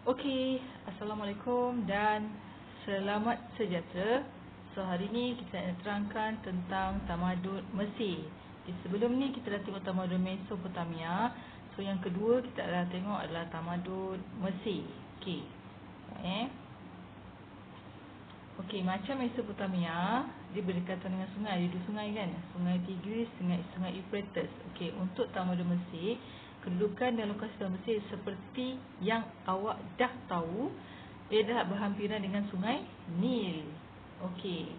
Okey, Assalamualaikum dan selamat sejahtera. So hari ni kita nak terangkan tentang tamadun Mesir. Sebelum ni kita dah tengok tamadun Mesopotamia. So yang kedua kita dah tengok adalah tamadun Mesir. Okey. Okey, macam Mesopotamia, dia berdekatan dengan sungai, ada dua sungai kan? Sungai Tigris, sungai Euphrates. Okey, untuk tamadun Mesir, kedudukan dan lokasi tamadun Mesir seperti yang awak dah tahu, dia dah berhampiran dengan sungai Nil. Okey.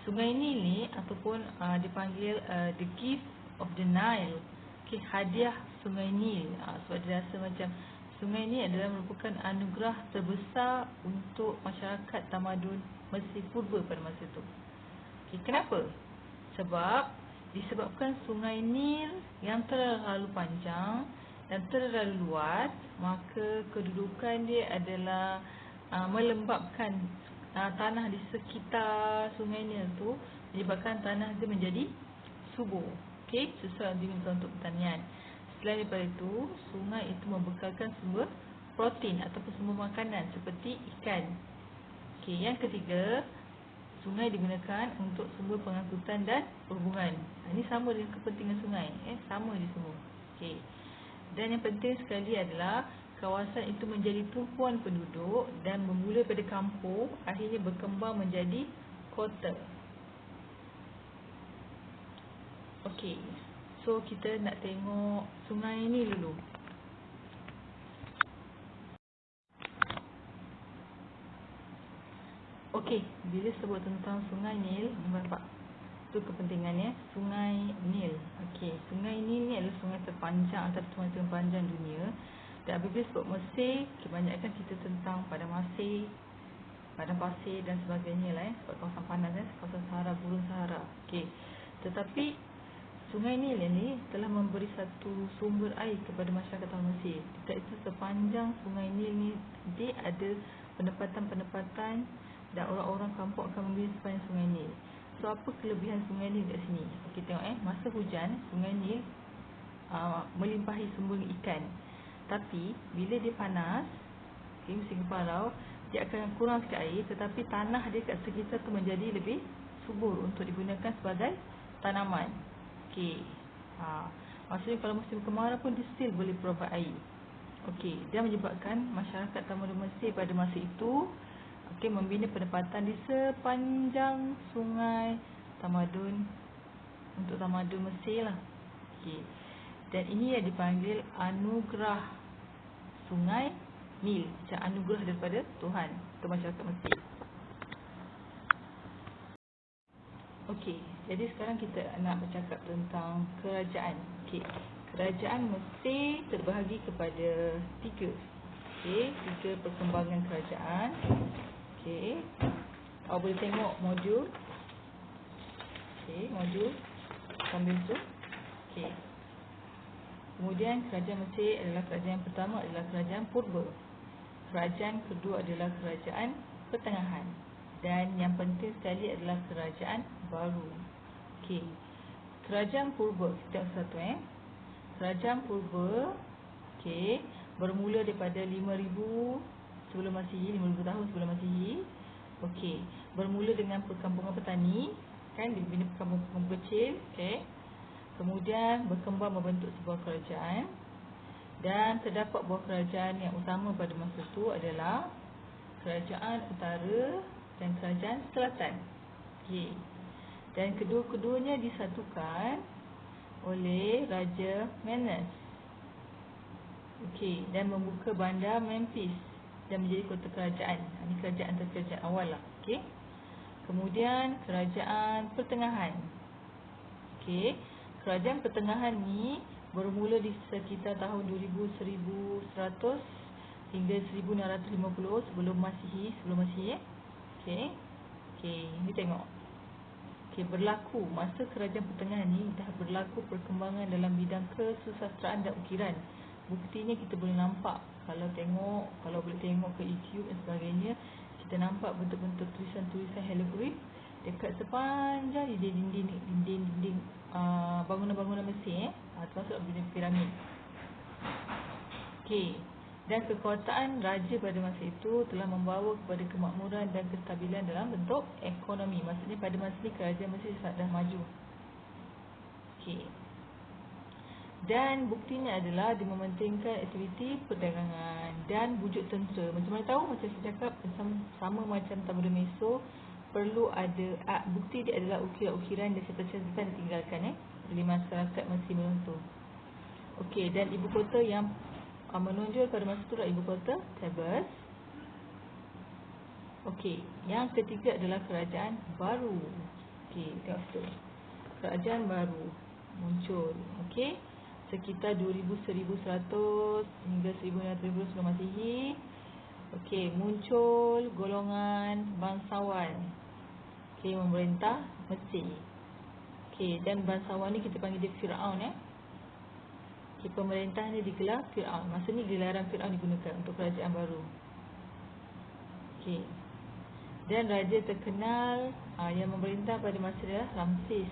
Sungai Nil ni ataupun dipanggil the gift of the Nile. Okey, hadiah sungai Nil. Sebab dia rasa macam sungai ni adalah merupakan anugerah terbesar untuk masyarakat tamadun Mesir Purba pada masa itu. Okay, kenapa? Sebab disebabkan sungai Nil yang terlalu panjang dan terlalu luas, maka kedudukan dia adalah melembabkan tanah di sekitar sungai Nil tu, menyebabkan tanah dia menjadi subur. Okey, sesuai yang diminta untuk pertanian. Selain daripada itu, sungai itu membekalkan sumber protein ataupun sumber makanan seperti ikan. Okey, yang ketiga, sungai digunakan untuk sumber pengangkutan dan perhubungan. Ini sama dengan kepentingan sungai, sama je semua. Okey. Dan yang penting sekali adalah kawasan itu menjadi tumpuan penduduk dan bermula pada kampung, akhirnya berkembang menjadi kota. Okey. So kita nak tengok sungai ni dulu. Okey, bila sebut tentang sungai Nil, nampak tu kepentingannya, sungai Nil. Okey, sungai Nil ni adalah sungai terpanjang antara sungai terpanjang dunia. Dan apabila sebut Mesir, kebanyakan cerita tentang padang pasir dan sebagainya lah sebab kawasan panas kawasan Sahara, gurun Sahara. Okey. Tetapi sungai Nil ni telah memberi satu sumber air kepada masyarakat Mesir. Iaitu sepanjang sungai Nil ni dia ada penempatan-penempatan dan orang-orang kampung akan membina sepanjang sungai Nil. So apa kelebihan sungai Nil kat sini? Kita tengok masa hujan sungai Nil melimpahi sumber ikan. Tapi bila dia panas, musim kemarau, dia akan kurang sikit air, tetapi tanah dia kat sekitar tu menjadi lebih subur untuk digunakan sebagai tanaman. Okey. Maksudnya kalau musim kemarau pun dia still boleh provide air. Okey, dia menyebabkan masyarakat tamadun Mesir pada masa itu membina penempatan di sepanjang sungai tamadun untuk tamadun Mesir lah. Okey. Dan ini yang dipanggil anugerah sungai Nil, macam anugerah daripada Tuhan untuk masyarakat Mesir. Okey, jadi sekarang kita nak bercakap tentang kerajaan. Okey, kerajaan Mesir terbahagi kepada tiga. Okey, tiga perkembangan kerajaan. Okey, awak boleh tengok modul. Okey, modul sambil tu. Okey. Kemudian kerajaan Mesir adalah kerajaan yang pertama adalah kerajaan Purba. Kerajaan kedua adalah kerajaan pertengahan. Dan yang penting sekali adalah kerajaan baru. Okey. Kerajaan Purba, kita tengok satu Kerajaan Purba, okey, bermula daripada 5000 sebelum Masihi, 5000 tahun sebelum Masihi. Okey, bermula dengan perkampungan petani, kan, dibina perkampungan kecil, okey. Kemudian berkembang membentuk sebuah kerajaan. Dan terdapat buah kerajaan yang utama pada masa itu adalah kerajaan utara dan kerajaan selatan. Okey. Dan kedua-keduanya disatukan oleh Raja Menes. Okey, dan membuka bandar Memphis dan menjadi kota kerajaan. Ini kerajaan antara kerajaan awal lah. Okey. Kemudian kerajaan pertengahan. Okey. Kerajaan pertengahan ni bermula di sekitar tahun 1100 hingga 1650 sebelum Masihi, Okey. Okey, ni tengok. Okey, berlaku masa kerajaan pertengahan ni dah berlaku perkembangan dalam bidang kesusasteraan dan ukiran. Buktinya kita boleh nampak kalau boleh tengok ke YouTube dan sebagainya, kita nampak bentuk-bentuk tulisan-tulisan hieroglif dekat sepanjang dinding bangunan-bangunan Mesir, termasuk bidang piramid. Okey. Dan kekuasaan raja pada masa itu telah membawa kepada kemakmuran dan kestabilan dalam bentuk ekonomi. Maksudnya pada masa ini kerajaan Mesir dah maju. Okey. Dan buktinya adalah dia mementingkan aktiviti perdagangan dan wujud tentera. Macam mana tahu? Macam saya cakap, sama macam Tamadun Meso, perlu ada bukti dia adalah ukiran-ukiran dan catatan ditinggalkan oleh masyarakat Mesir menonton. Okey, dan ibu kota yang menonjol pada masa itu adalah ibu kota Thebes. Okey, yang ketiga adalah kerajaan baru. Okey, tengok situ. Kerajaan baru muncul. Okey, sekitar 2100 hingga 1900 sebelum Masihi. Okey, muncul golongan bangsawan. Okey, memerintah Mesir. Okey, dan bangsawan ni kita panggil dia Firaun Okey, pemerintah ni digelar Firaun. Masa ni gelaran Firaun digunakan untuk kerajaan baru. Okey. Dan raja terkenal yang memerintah pada masa dia Ramses.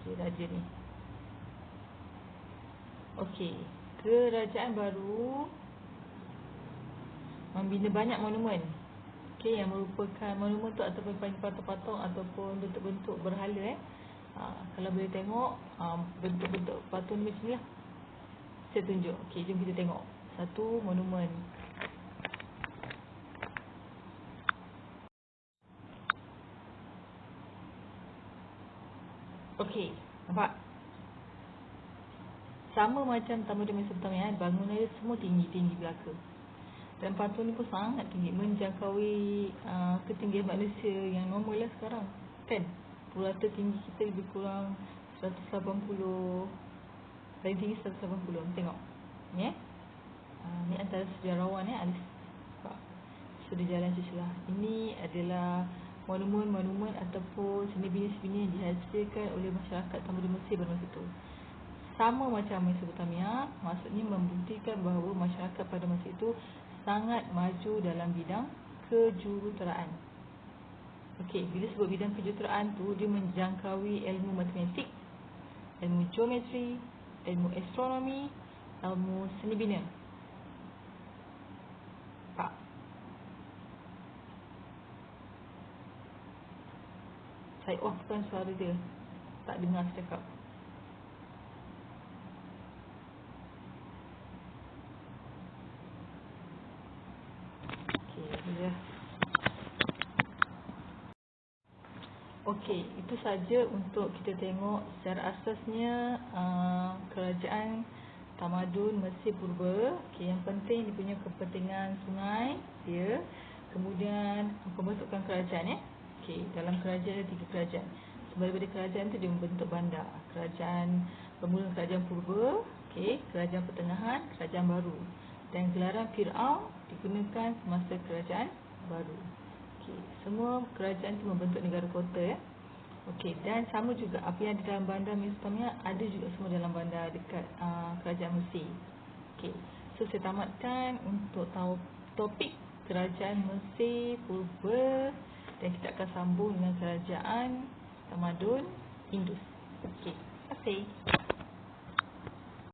Okey, raja ni. Okey, kerajaan baru membina banyak monumen. Okey, yang merupakan monumen tu ataupun patung-patung ataupun bentuk-bentuk berhala kalau boleh tengok bentuk-bentuk patung ni macam ni lah. Saya tunjuk. Okey, jom kita tengok satu monumen. Okey, nampak? Sama macam Tamadun Mesopotamia, bangunan dia semua tinggi-tinggi belaka. Dan patung ni pun sangat tinggi, menjangkaui ketinggian manusia yang normal lah sekarang. Kan? Purata tinggi kita lebih kurang 180, paling tinggi 180. Tengok. Ni ni antara sejarawan ada sudah jalan sebelah. Ini adalah monumen-monumen ataupun seni bina-seni yang dihasilkan oleh masyarakat Tamadun Mesir pada masa itu. Sama macam Mesopotamia, maksudnya membuktikan bahawa masyarakat pada masa itu sangat maju dalam bidang kejuruteraan. Okey, bila sebut bidang kejuruteraan tu, dia menjangkaui ilmu matematik, ilmu geometri, ilmu astronomi, ilmu seni bina. Pak. Saya offkan suara dia. Tak dengar saya cakap. Okey, itu saja untuk kita tengok secara asasnya kerajaan Tamadun Mesir Purba. Okey, yang penting dia punya kepentingan sungai dia, kemudian pembentukan kerajaan Okey, dalam kerajaan ada 3 kerajaan. Sebab daripada kerajaan tu dia membentuk bandar. Kerajaan bermula kerajaan Purba, okey, kerajaan pertengahan, kerajaan baru. Dan gelaran Firaun digunakan semasa kerajaan baru. Okey, semua kerajaan itu membentuk negara kota Okey, dan sama juga apa yang di dalam bandar Mesopotamia ada juga semua dalam bandar dekat kerajaan Mesir. Okey, so saya tamatkan untuk tahu topik kerajaan Mesir Purba dan kita akan sambung dengan kerajaan Tamadun Indus. Okey, terima kasih.